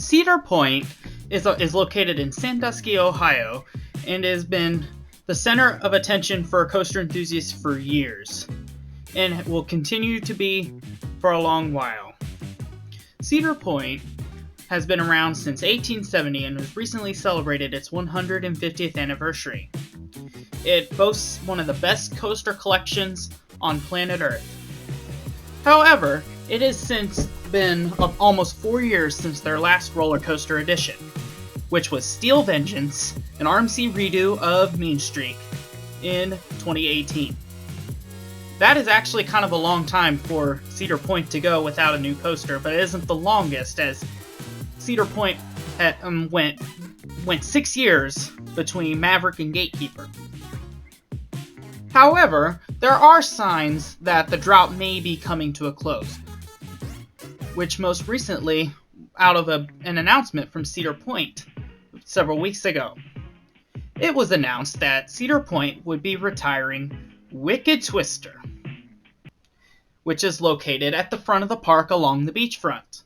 Cedar Point is located in Sandusky, Ohio, and has been the center of attention for coaster enthusiasts for years, and will continue to be for a long while. Cedar Point has been around since 1870 and has recently celebrated its 150th anniversary. It boasts one of the best coaster collections on planet Earth. However, it has since been almost 4 years since their last roller coaster edition, which was Steel Vengeance, an RMC redo of Mean Streak in 2018. That is actually kind of a long time for Cedar Point to go without a new coaster, but it isn't the longest, as Cedar Point went 6 years between Maverick and Gatekeeper. However, there are signs that the drought may be coming to a close, which most recently out of an announcement from Cedar Point several weeks ago. It was announced that Cedar Point would be retiring Wicked Twister, which is located at the front of the park along the beachfront.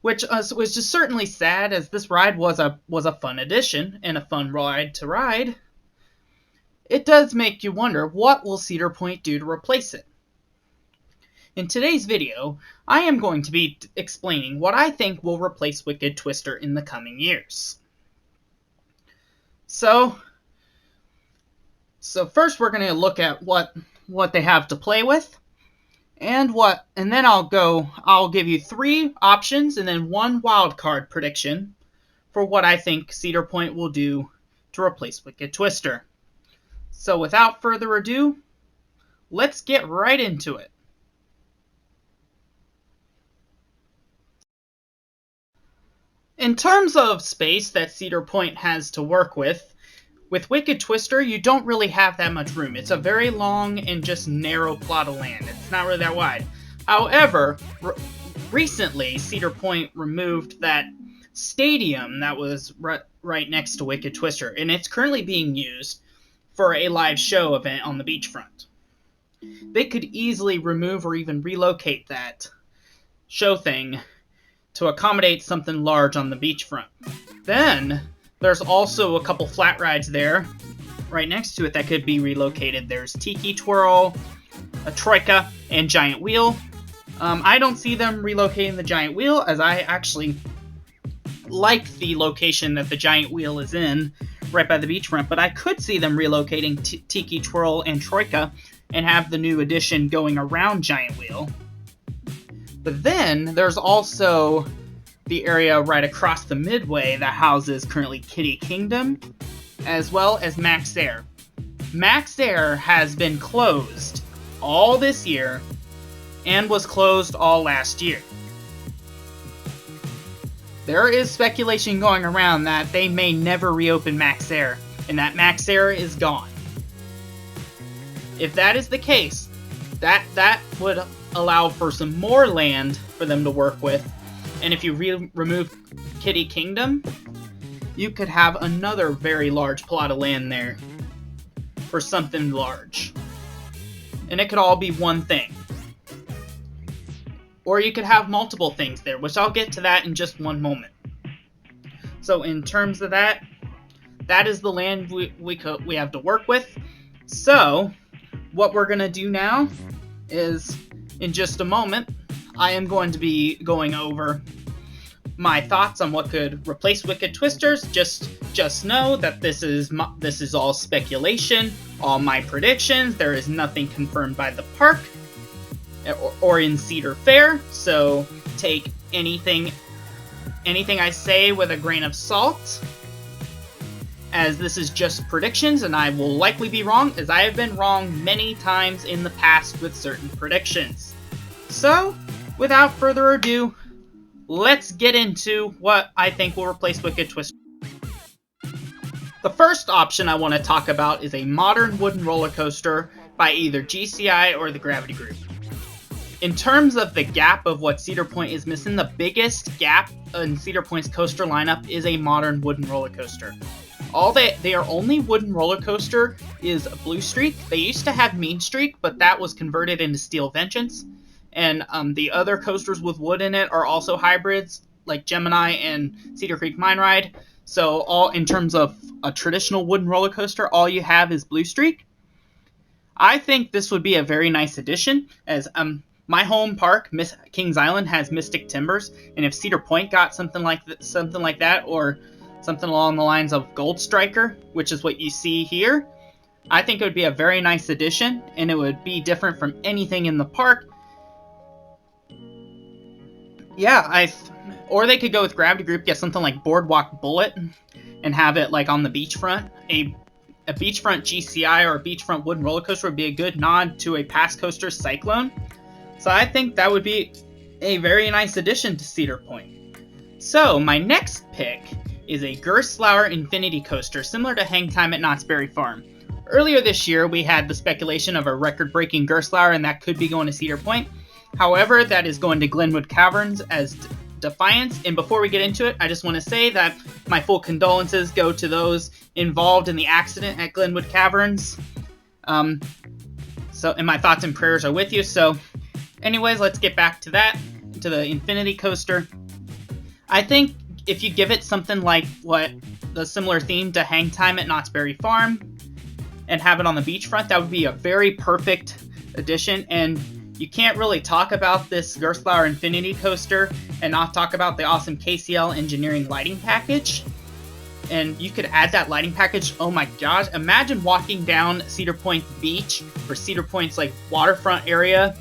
Which was just certainly sad, as this ride was a fun addition and a fun ride to ride. It does make you wonder, what will Cedar Point do to replace it? In today's video, I am going to be explaining what I think will replace Wicked Twister in the coming years. So first we're going to look at what they have to play with, and then I'll give you 3 options and then 1 wildcard prediction for what I think Cedar Point will do to replace Wicked Twister. So without further ado, let's get right into it. In terms of space that Cedar Point has to work with Wicked Twister, you don't really have that much room. It's a very long and just narrow plot of land. It's not really that wide. However, recently, Cedar Point removed that stadium that was right next to Wicked Twister, and it's currently being used for a live show event on the beachfront. They could easily remove or even relocate that show thing to accommodate something large on the beachfront. Then, there's also a couple flat rides there, right next to it, that could be relocated. There's Tiki Twirl, a Troika, and Giant Wheel. I don't see them relocating the Giant Wheel, as I actually like the location that the Giant Wheel is in, right by the beachfront, but I could see them relocating Tiki Twirl and Troika and have the new addition going around Giant Wheel. But then, there's also the area right across the midway that houses currently Kitty Kingdom, as well as Max Air. Max Air has been closed all this year and was closed all last year. There is speculation going around that they may never reopen Max Air, and that Max Air is gone. If that is the case, that would allow for some more land for them to work with. And if you remove Kitty Kingdom, you could have another very large plot of land there for something large. And it could all be one thing. Or you could have multiple things there, which I'll get to that in just one moment. So in terms of that is the land we have to work with. So what we're going to do now is, in just a moment, I am going to be going over my thoughts on what could replace Wicked Twisters. Just know that this is all speculation, all my predictions. There is nothing confirmed by the park or in Cedar Fair, so take anything I say with a grain of salt, as this is just predictions, and I will likely be wrong, as I have been wrong many times in the past with certain predictions. So, without further ado, let's get into what I think will replace Wicked Twister. The first option I want to talk about is a modern wooden roller coaster by either GCI or the Gravity Group. In terms of the gap of what Cedar Point is missing, the biggest gap in Cedar Point's coaster lineup is a modern wooden roller coaster. Their only wooden roller coaster is Blue Streak. They used to have Mean Streak, but that was converted into Steel Vengeance. And the other coasters with wood in it are also hybrids, like Gemini and Cedar Creek Mine Ride. So all in terms of a traditional wooden roller coaster, all you have is Blue Streak. I think this would be a very nice addition, as my home park, Kings Island, has Mystic Timbers, and if Cedar Point got something like that, or something along the lines of Gold Striker, which is what you see here, I think it would be a very nice addition, and it would be different from anything in the park. Yeah, or they could go with Gravity Group, get something like Boardwalk Bullet, and have it like on the beachfront. A beachfront GCI or a beachfront wooden roller coaster would be a good nod to a past coaster, Cyclone. So I think that would be a very nice addition to Cedar Point. So my next pick is a Gerstlauer Infinity Coaster, similar to Hang Time at Knott's Berry Farm. Earlier this year, we had the speculation of a record-breaking Gerstlauer, and that could be going to Cedar Point. However, that is going to Glenwood Caverns as defiance. And before we get into it, I just want to say that my full condolences go to those involved in the accident at Glenwood Caverns. And my thoughts and prayers are with you. So, anyways, let's get back to that, to the Infinity Coaster. I think if you give it something like the similar theme to Hang Time at Knott's Berry Farm and have it on the beachfront, that would be a very perfect addition. And you can't really talk about this Gerstlauer Infinity Coaster and not talk about the awesome KCL Engineering lighting package. And you could add that lighting package. Oh my gosh, imagine walking down Cedar Point Beach or Cedar Point's like waterfront area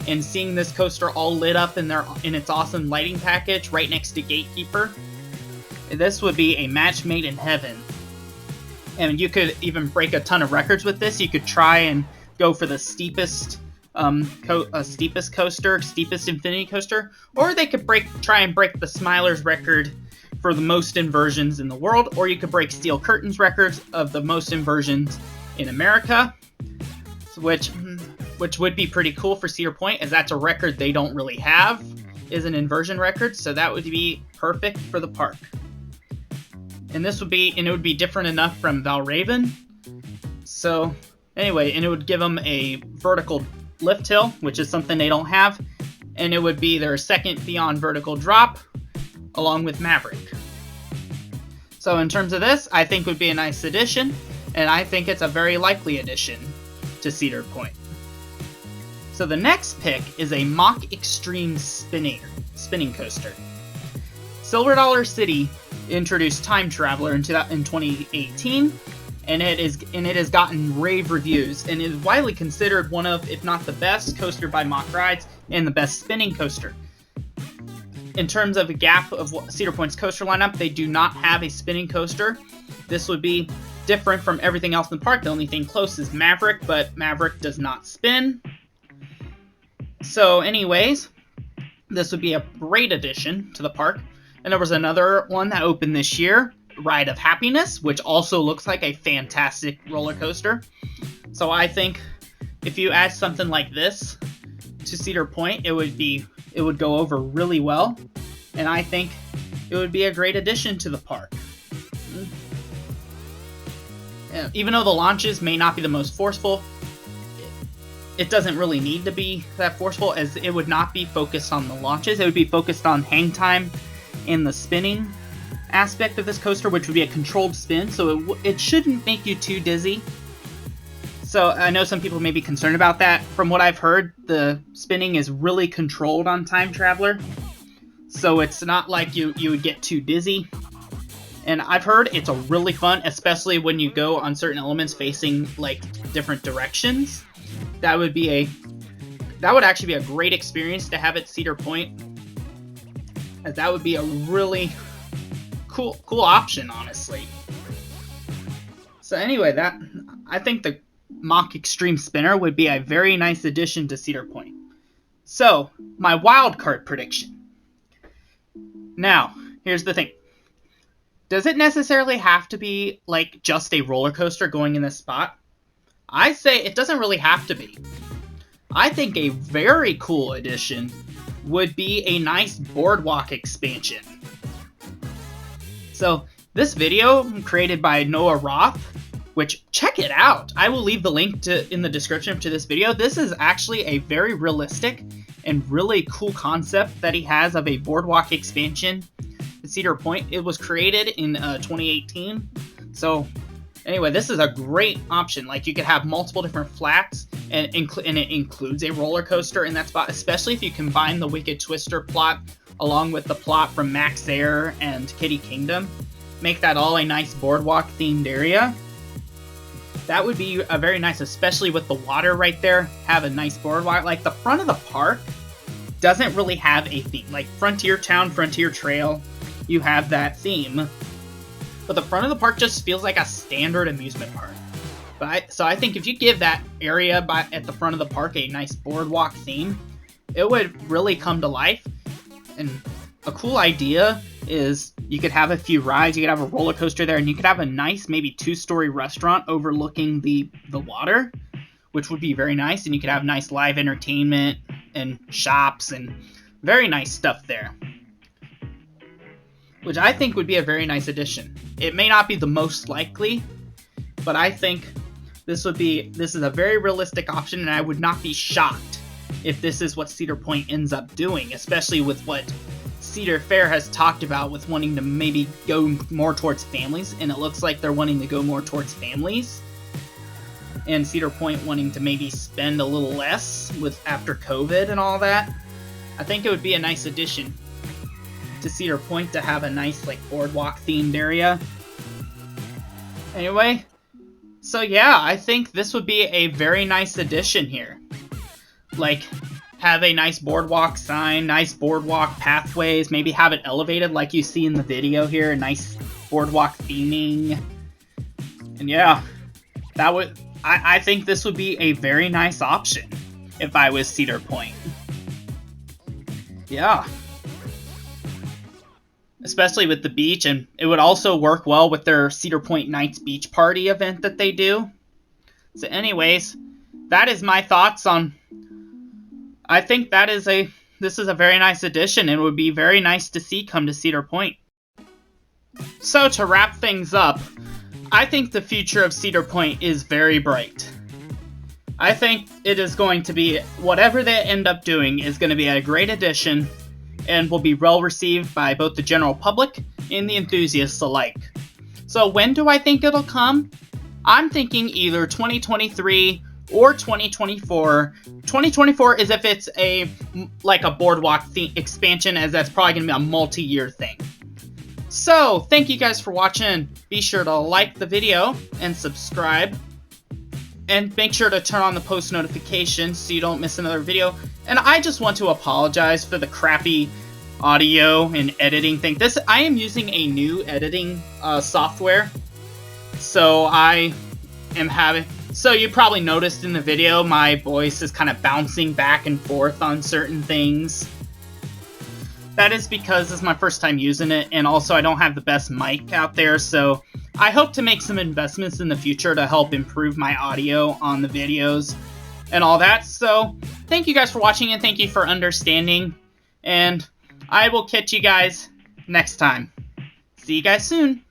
and seeing this coaster all lit up in its awesome lighting package right next to Gatekeeper. This would be a match made in heaven. And you could even break a ton of records with this. You could try and go for the steepest coaster, steepest Infinity Coaster, or they could try and break the Smiler's record for the most inversions in the world, or you could break Steel Curtain's records of the most inversions in America, which would be pretty cool for Cedar Point, as that's a record they don't really have, is an inversion record, so that would be perfect for the park. And it would be different enough from Valraven. So anyway, and it would give them a vertical lift hill, which is something they don't have, and it would be their second Beyond vertical drop, along with Maverick. So in terms of this, I think would be a nice addition, and I think it's a very likely addition to Cedar Point. So the next pick is a Mach Extreme spinning coaster. Silver Dollar City introduced Time Traveler in 2018, and it has gotten rave reviews, and is widely considered one of, if not the best coaster by Mach Rides and the best spinning coaster. In terms of a gap of Cedar Point's coaster lineup, they do not have a spinning coaster. This would be different from everything else in the park. The only thing close is Maverick, but Maverick does not spin. So anyways, this would be a great addition to the park. And there was another one that opened this year, Ride of Happiness, which also looks like a fantastic roller coaster. So I think if you add something like this to Cedar Point, it would go over really well, and I think it would be a great addition to the park. Even though the launches may not be the most forceful, it doesn't really need to be that forceful, as it would not be focused on the launches. It would be focused on hang time and the spinning aspect of this coaster, which would be a controlled spin, so it shouldn't make you too dizzy. So I know some people may be concerned about that. From what I've heard, the spinning is really controlled on Time Traveler, so it's not like you would get too dizzy. And I've heard it's a really fun, especially when you go on certain elements facing like different directions. That would actually be a great experience to have at Cedar Point, as that would be a really cool option, honestly. So anyway, I think the Mach Extreme Spinner would be a very nice addition to Cedar Point. So, my wildcard prediction. Now, here's the thing. Does it necessarily have to be like just a roller coaster going in this spot? I say it doesn't really have to be. I think a very cool addition would be a nice Boardwalk Expansion. So, this video created by Noah Roth, which, check it out. I will leave the link in the description to this video. This is actually a very realistic and really cool concept that he has of a boardwalk expansion at Cedar Point. It was created in 2018. So anyway, this is a great option. Like, you could have multiple different flats, and it includes a roller coaster in that spot, especially if you combine the Wicked Twister plot along with the plot from Max Air and Kitty Kingdom. Make that all a nice boardwalk themed area. That would be a very nice, especially with the water right there. Have a nice boardwalk. Like, the front of the park doesn't really have a theme. Like Frontier Town, Frontier Trail, you have that theme. But the front of the park just feels like a standard amusement park. So I think if you give that area at the front of the park a nice boardwalk theme, it would really come to life. And a cool idea is you could have a few rides, you could have a roller coaster there, and you could have a nice maybe 2-story restaurant overlooking the water, which would be very nice. And you could have nice live entertainment and shops and very nice stuff there, which I think would be a very nice addition. It may not be the most likely, but I think this is a very realistic option, and I would not be shocked if this is what Cedar Point ends up doing, especially with what Cedar Fair has talked about with wanting to maybe go more towards families, and it looks like they're wanting to go more towards families, and Cedar Point wanting to maybe spend a little less after COVID and all that. I think it would be a nice addition to Cedar Point to have a nice like boardwalk themed area. Anyway, so yeah, I think this would be a very nice addition here. Like, have a nice boardwalk sign, nice boardwalk pathways, maybe have it elevated like you see in the video here, a nice boardwalk theming. And yeah, I think this would be a very nice option if I was Cedar Point. Yeah. Especially with the beach, and it would also work well with their Cedar Point Nights Beach Party event that they do. So anyways, that is my thoughts on... I think this is a very nice addition, and it would be very nice to see come to Cedar Point. So to wrap things up, I think the future of Cedar Point is very bright. I think it is going to be, whatever they end up doing is going to be a great addition, and will be well received by both the general public and the enthusiasts alike. So when do I think it'll come? I'm thinking either 2023 or 2024. 2024 is if it's a boardwalk expansion, as that's probably going to be a multi-year thing. So thank you guys for watching. Be sure to like the video and subscribe. And make sure to turn on the post notifications so you don't miss another video. And I just want to apologize for the crappy audio and editing thing. I am using a new editing software. So you probably noticed in the video my voice is kind of bouncing back and forth on certain things. That is because this is my first time using it, and also I don't have the best mic out there, so I hope to make some investments in the future to help improve my audio on the videos and all that. So thank you guys for watching, and thank you for understanding, and I will catch you guys next time. See you guys soon.